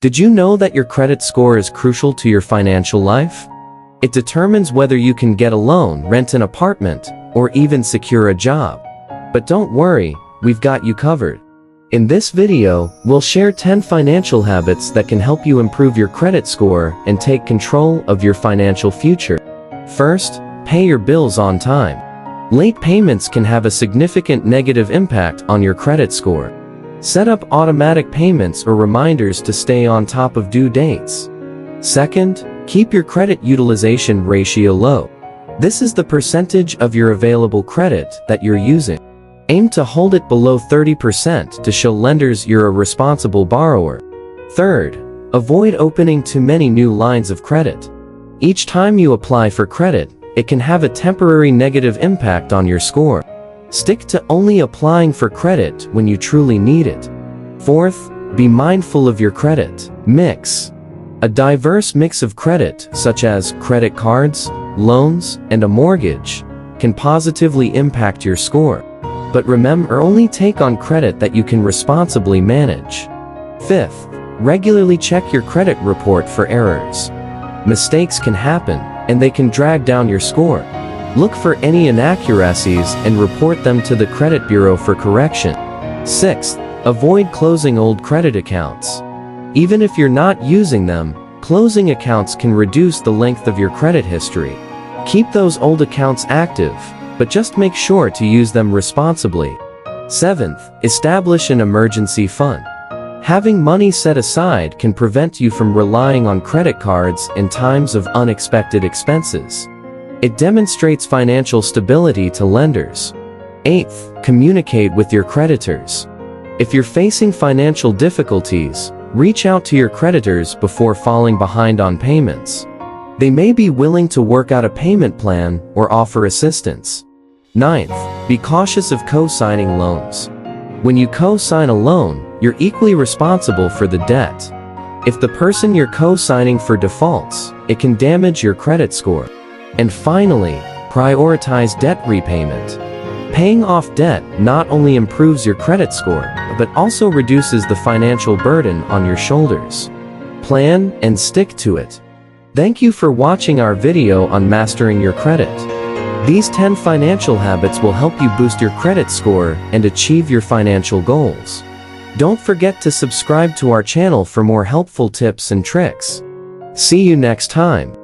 Did you know that your credit score is crucial to your financial life? It determines whether you can get a loan, rent an apartment, or even secure a job. But don't worry, we've got you covered. In this video, we'll share 10 financial habits that can help you improve your credit score and take control of your financial future. First, pay your bills on time. Late payments can have a significant negative impact on your credit score. Set up automatic payments or reminders to stay on top of due dates. Second, keep your credit utilization ratio low. This is the percentage of your available credit that you're using. Aim to hold it below 30% to show lenders you're a responsible borrower. Third, avoid opening too many new lines of credit. Each time you apply for credit, it can have a temporary negative impact on your score. Stick to only applying for credit when you truly need it. Fourth, be mindful of your credit mix. A diverse mix of credit, such as credit cards, loans, and a mortgage, can positively impact your score. But remember, only take on credit that you can responsibly manage. Fifth, regularly check your credit report for errors. Mistakes can happen, and they can drag down your score. Look for any inaccuracies and report them to the credit bureau for correction. Sixth, avoid closing old credit accounts. Even if you're not using them, closing accounts can reduce the length of your credit history. Keep those old accounts active, but just make sure to use them responsibly. Seventh, establish an emergency fund. Having money set aside can prevent you from relying on credit cards in times of unexpected expenses. It demonstrates financial stability to lenders. Eighth, communicate with your creditors. If you're facing financial difficulties, reach out to your creditors before falling behind on payments. They may be willing to work out a payment plan or offer assistance. Ninth, be cautious of co-signing loans. When you co-sign a loan, you're equally responsible for the debt. If the person you're co-signing for defaults, it can damage your credit score. And finally, prioritize debt repayment. Paying off debt not only improves your credit score, but also reduces the financial burden on your shoulders. Plan and stick to it. Thank you for watching our video on mastering your credit. These 10 financial habits will help you boost your credit score and achieve your financial goals. Don't forget to subscribe to our channel for more helpful tips and tricks. See you next time.